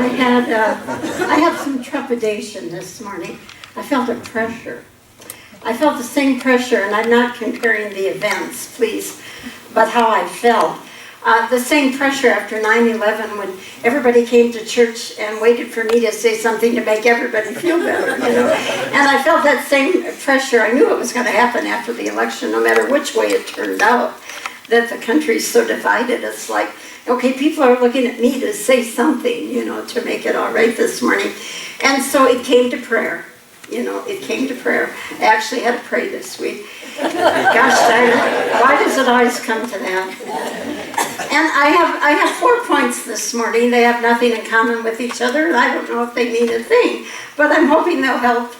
I had some trepidation this morning. I felt a pressure. I felt the same pressure, and I'm not comparing the events, please, but how I felt. The same pressure after 9/11 when everybody came to church and waited for me to say something to make everybody feel better, you know. And I felt that same pressure. I knew it was going to happen after the election, no matter which way it turned out, that the country's so divided. It's like, okay, people are looking at me to say something, you know, to make it all right this morning. And so it came to prayer. You know, it came to prayer. I actually had to pray this week. Gosh darn it, why does it always come to that? And I have 4 points this morning. They have nothing in common with each other, and I don't know if they mean a thing, but I'm hoping they'll help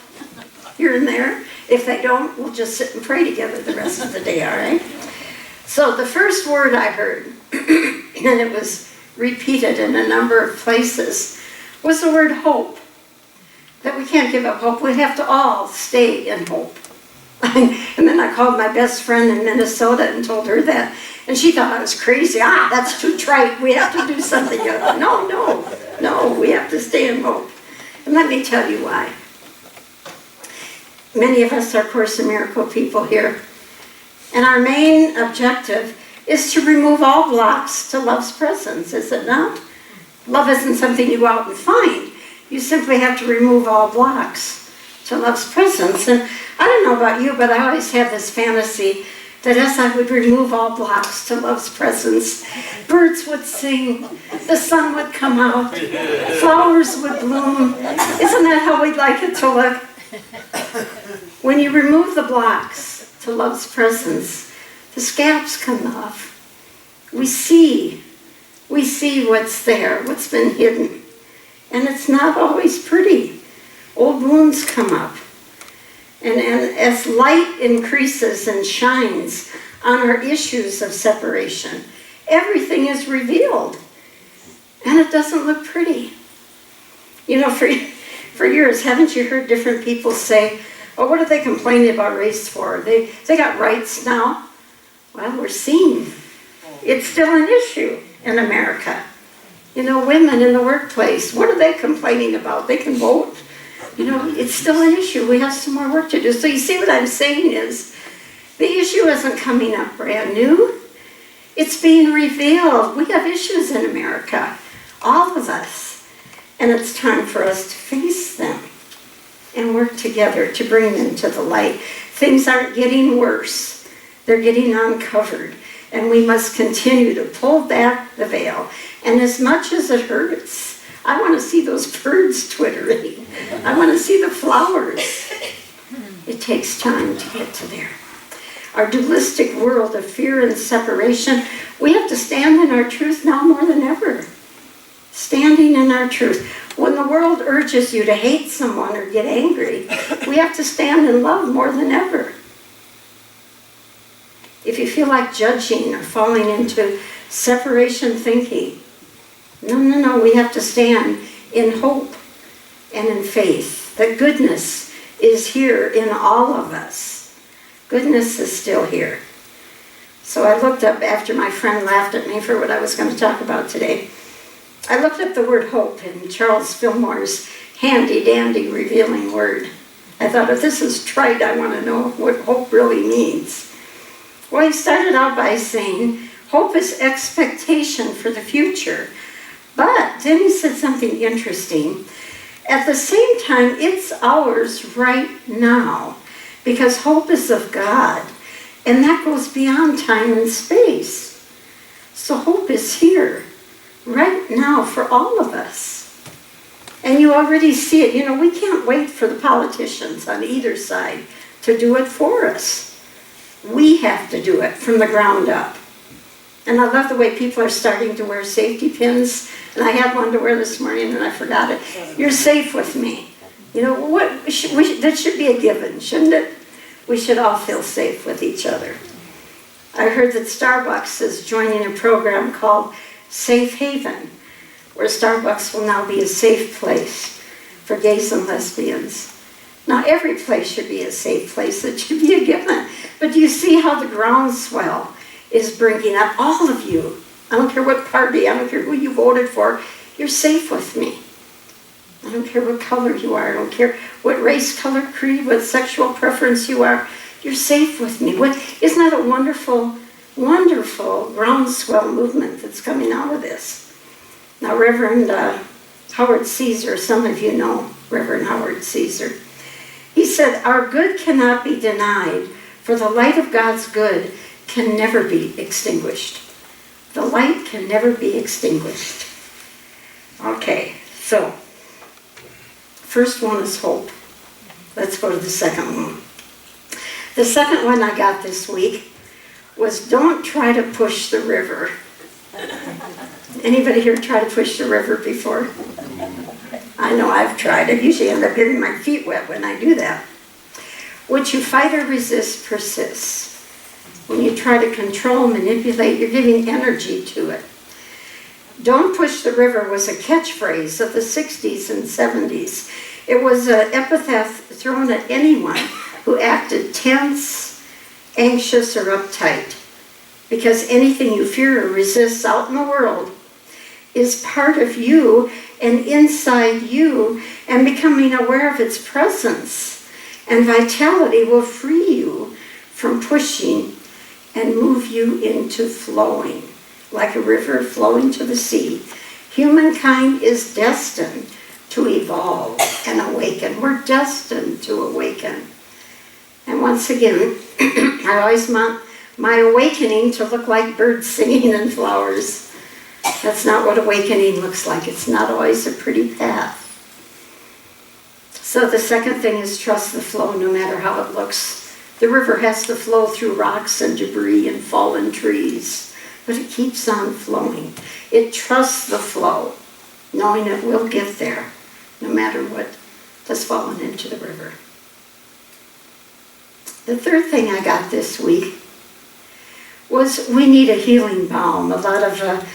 here and there. If they don't, we'll just sit and pray together the rest of the day, all right? So the first word I heard, and it was repeated in a number of places, was the word hope. That we can't give up hope. We have to all stay in hope. And then I called my best friend in Minnesota and told her that. And she thought I was crazy. That's too trite. We have to do something else. No, we have to stay in hope. And let me tell you why. Many of us are Course in Miracle people here. And our main objective is to remove all blocks to love's presence, is it not? Love isn't something you go out and find. You simply have to remove all blocks to love's presence. And I don't know about you, but I always have this fantasy that as I would remove all blocks to love's presence, birds would sing, the sun would come out, flowers would bloom. Isn't that how we'd like it to look? When you remove the blocks to love's presence, the scabs come off. We see what's there, what's been hidden. And it's not always pretty. Old wounds come up. And as light increases and shines on our issues of separation, everything is revealed. And it doesn't look pretty. You know, for years, haven't you heard different people say, oh, what are they complaining about race for? They got rights now. Well, we're seeing it's still an issue in America. You know, women in the workplace, what are they complaining about? They can vote. You know, it's still an issue. We have some more work to do. So you see what I'm saying is, the issue isn't coming up brand new. It's being revealed. We have issues in America, all of us. And it's time for us to face them and work together to bring them to the light. Things aren't getting worse. They're getting uncovered. And we must continue to pull back the veil. And as much as it hurts, I want to see those birds twittering. I want to see the flowers. It takes time to get to there. Our dualistic world of fear and separation, we have to stand in our truth now more than ever. Standing in our truth. When the world urges you to hate someone or get angry, we have to stand in love more than ever. If you feel like judging or falling into separation thinking, no, we have to stand in hope and in faith. That goodness is here in all of us. Goodness is still here. So I looked up after my friend laughed at me for what I was going to talk about today. I looked up the word hope in Charles Fillmore's handy-dandy revealing word. I thought, if this is trite, I want to know what hope really means. Well, he started out by saying, hope is expectation for the future. But then he said something interesting. At the same time, it's ours right now, because hope is of God, and that goes beyond time and space. So hope is here, right now, for all of us. And you already see it. You know, we can't wait for the politicians on either side to do it for us. We have to do it from the ground up. And I love the way people are starting to wear safety pins. And I had one to wear this morning and I forgot it. You're safe with me. You know, that should be a given, shouldn't it? We should all feel safe with each other. I heard that Starbucks is joining a program called Safe Haven, where Starbucks will now be a safe place for gays and lesbians. Now, every place should be a safe place. It should be a given. But do you see how the groundswell is bringing up all of you? I don't care what party, I don't care who you voted for, you're safe with me. don't care what color you are. I don't care what race, color, creed, what sexual preference you are. You're safe with me. Isn't that a wonderful, wonderful groundswell movement that's coming out of this? Now, Reverend Howard Caesar, some of you know Reverend Howard Caesar. He said, our good cannot be denied, for the light of God's good can never be extinguished. The light can never be extinguished. Okay, so, first one is hope. Let's go to the second one. The second one I got this week was don't try to push the river. Anybody here try to push the river before? I know I've tried. I usually end up getting my feet wet when I do that. What you fight or resist persists. When you try to control, manipulate, you're giving energy to it. Don't push the river was a catchphrase of the 60s and 70s. It was an epithet thrown at anyone who acted tense, anxious, or uptight. Because anything you fear or resist out in the world is part of you and inside you, and becoming aware of its presence and vitality will free you from pushing and move you into flowing, like a river flowing to the sea. Humankind is destined to evolve and awaken. We're destined to awaken. And once again, I always want my awakening to look like birds singing and flowers. That's not what awakening looks like. It's not always a pretty path. So the second thing is trust the flow no matter how it looks. The river has to flow through rocks and debris and fallen trees, but it keeps on flowing. It trusts the flow, knowing it will get there no matter what has fallen into the river. The third thing I got this week was we need a healing balm. A lot of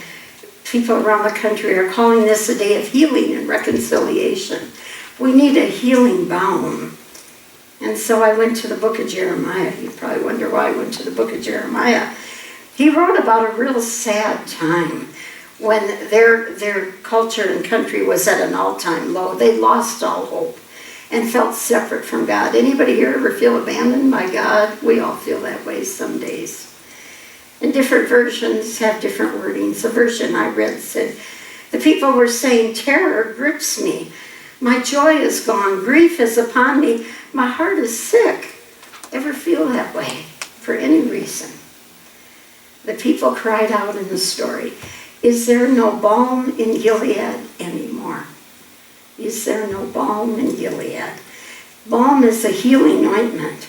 people around the country are calling this a day of healing and reconciliation. We need a healing balm. And so I went to the book of Jeremiah. You probably wonder why I went to the book of Jeremiah. He wrote about a real sad time when their culture and country was at an all-time low. They lost all hope and felt separate from God. Anybody here ever feel abandoned by God? We all feel that way some days. And different versions have different wordings. The version I read said, the people were saying, terror grips me. My joy is gone. Grief is upon me. My heart is sick. Ever feel that way for any reason? The people cried out in the story, is there no balm in Gilead anymore? Is there no balm in Gilead? Balm is a healing ointment.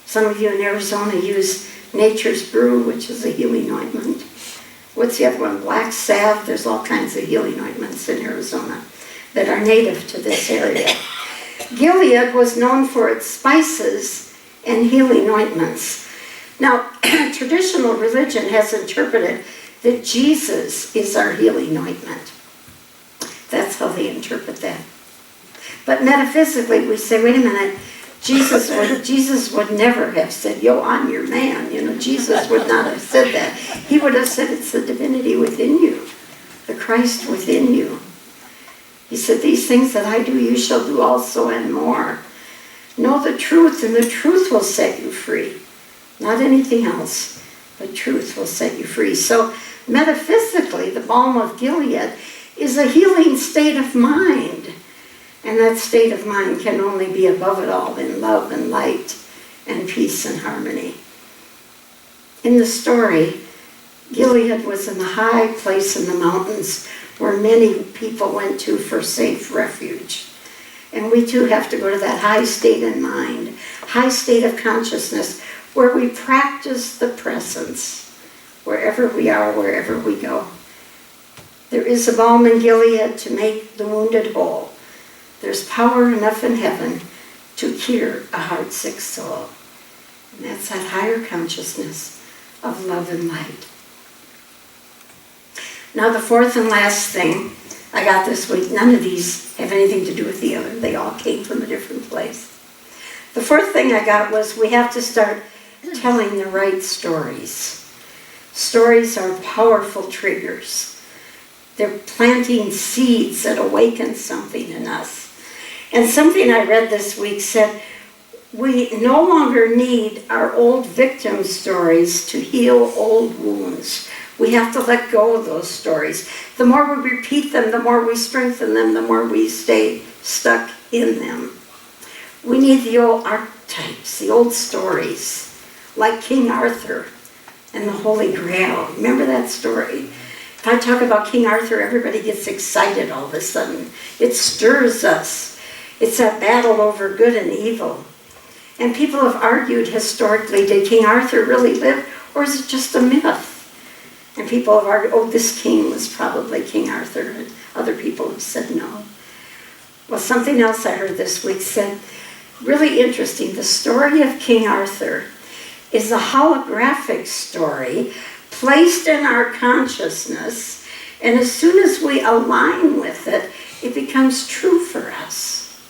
Some of you in Arizona use Nature's Brew, which is a healing ointment. What's the other one? Black salve. There's all kinds of healing ointments in Arizona that are native to this area. Gilead was known for its spices and healing ointments. Now, traditional religion has interpreted that Jesus is our healing ointment. That's how they interpret that. But metaphysically, we say, wait a minute, Jesus would never have said, yo, I'm your man. Jesus would not have said that. He would have said it's the divinity within you, the Christ within you. He said, these things that I do, you shall do also and more. Know the truth, and the truth will set you free. Not anything else, but truth will set you free. So metaphysically, the balm of Gilead is a healing state of mind. And that state of mind can only be above it all in love and light and peace and harmony. In the story, Gilead was in the high place in the mountains where many people went to for safe refuge. And we too have to go to that high state in mind, high state of consciousness, where we practice the presence, wherever we are, wherever we go. There is a balm in Gilead to make the wounded whole. There's power enough in heaven to cure a heart-sick soul. And that's that higher consciousness of love and light. Now the fourth and last thing I got this week, none of these have anything to do with the other. They all came from a different place. The fourth thing I got was we have to start telling the right stories. Stories are powerful triggers. They're planting seeds that awaken something in us. And something I read this week said, we no longer need our old victim stories to heal old wounds. We have to let go of those stories. The more we repeat them, the more we strengthen them, the more we stay stuck in them. We need the old archetypes, the old stories, like King Arthur and the Holy Grail. Remember that story? If I talk about King Arthur, everybody gets excited all of a sudden. It stirs us. It's that battle over good and evil. And people have argued historically, did King Arthur really live, or is it just a myth? And people have argued, oh, this king was probably King Arthur, and other people have said no. Well, something else I heard this week said, really interesting, the story of King Arthur is a holographic story placed in our consciousness, and as soon as we align with it, it becomes true for us.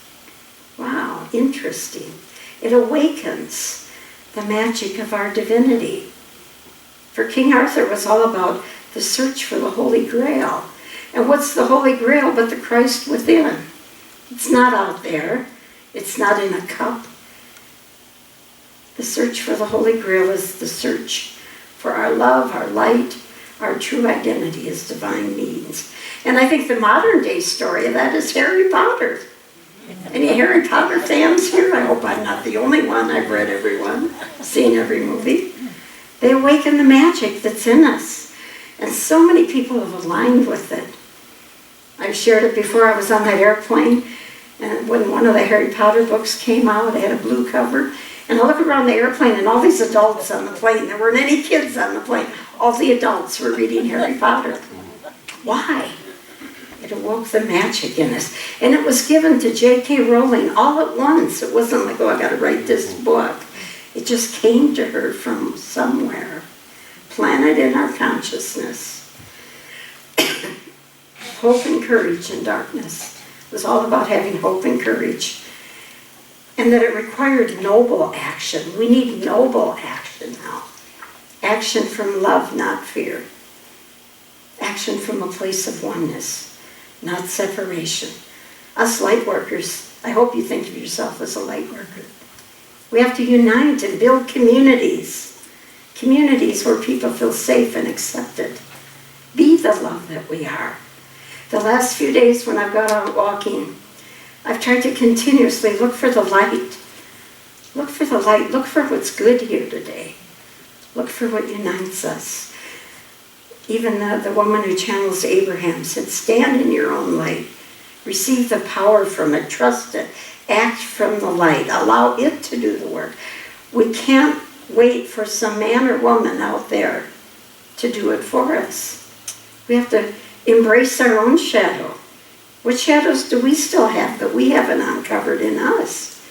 Wow, interesting. It awakens the magic of our divinity. For King Arthur was all about the search for the Holy Grail. And what's the Holy Grail but the Christ within? It's not out there. It's not in a cup. The search for the Holy Grail is the search for our love, our light, our true identity as divine beings. And I think the modern day story of that is Harry Potter. Any Harry Potter fans here? I hope I'm not the only one. I've read every one, seen every movie. They awaken the magic that's in us. And so many people have aligned with it. I've shared it before. I was on that airplane, and when one of the Harry Potter books came out, it had a blue cover. And I look around the airplane, and all these adults on the plane. There weren't any kids on the plane. All the adults were reading Harry Potter. Why? It awoke the magic in us. And it was given to J.K. Rowling all at once. It wasn't like, oh, I got to write this book. It just came to her from somewhere, planted in our consciousness. Hope and courage in darkness. It was all about having hope and courage. And that it required noble action. We need noble action now. Action from love, not fear. Action from a place of oneness, not separation. Us light workers, I hope you think of yourself as a light worker. We have to unite and build communities. Communities where people feel safe and accepted. Be the love that we are. The last few days when I've got out walking, I've tried to continuously look for the light. Look for the light. Look for what's good here today. Look for what unites us. Even the woman who channels Abraham said, stand in your own light. Receive the power from it. Trust it. Act from the light. Allow it to do the work. We can't wait for some man or woman out there to do it for us. We have to embrace our own shadow. What shadows do we still have that we haven't uncovered in us?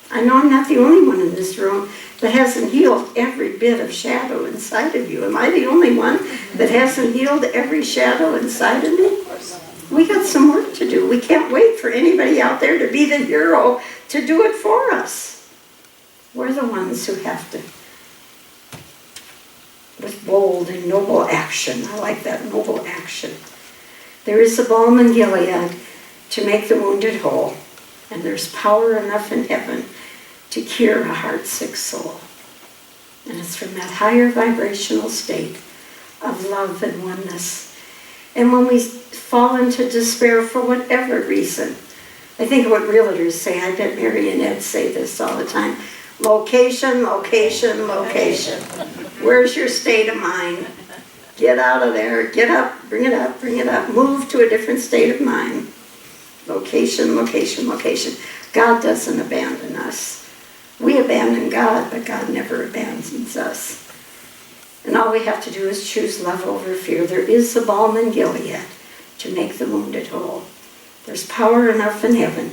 I know I'm not the only one in this room that hasn't healed every bit of shadow inside of you. Am I the only one that hasn't healed every shadow inside of me? We got some work to do. We can't wait for anybody out there to be the hero to do it for us. We're the ones who have to, with bold and noble action. I like that, noble action. There is a balm in Gilead to make the wounded whole, and there's power enough in heaven to cure a heart-sick soul. And it's from that higher vibrational state of love and oneness. And when we fall into despair for whatever reason, I think what realtors say, I bet Mary and Ed say this all the time, location, location, location. Where's your state of mind? Get out of there, get up, bring it up, bring it up. Move to a different state of mind. Location, location, location. God doesn't abandon us. We abandon God, but God never abandons us. And all we have to do is choose love over fear. There is a balm in Gilead to make the wounded whole. There's power enough in heaven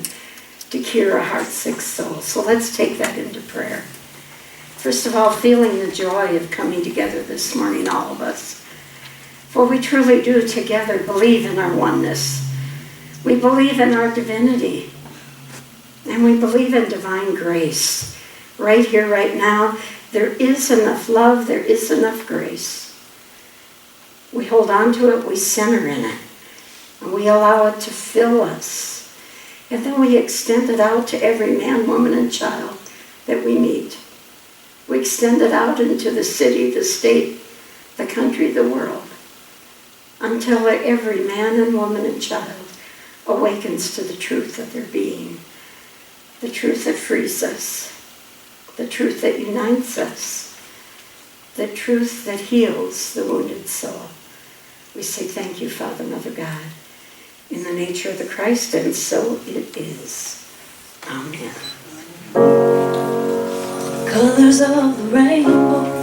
to cure a heart-sick soul. So let's take that into prayer. First of all, feeling the joy of coming together this morning, all of us. For we truly do together believe in our oneness. We believe in our divinity. And we believe in divine grace. Right here, right now, there is enough love, there is enough grace. We hold on to it, we center in it, and we allow it to fill us. And then we extend it out to every man, woman, and child that we meet. We extend it out into the city, the state, the country, the world, until every man and woman and child awakens to the truth of their being, the truth that frees us, the truth that unites us, the truth that heals the wounded soul. We say thank you, Father, Mother God, in the nature of the Christ, and so it is. Amen. Colors of the rainbow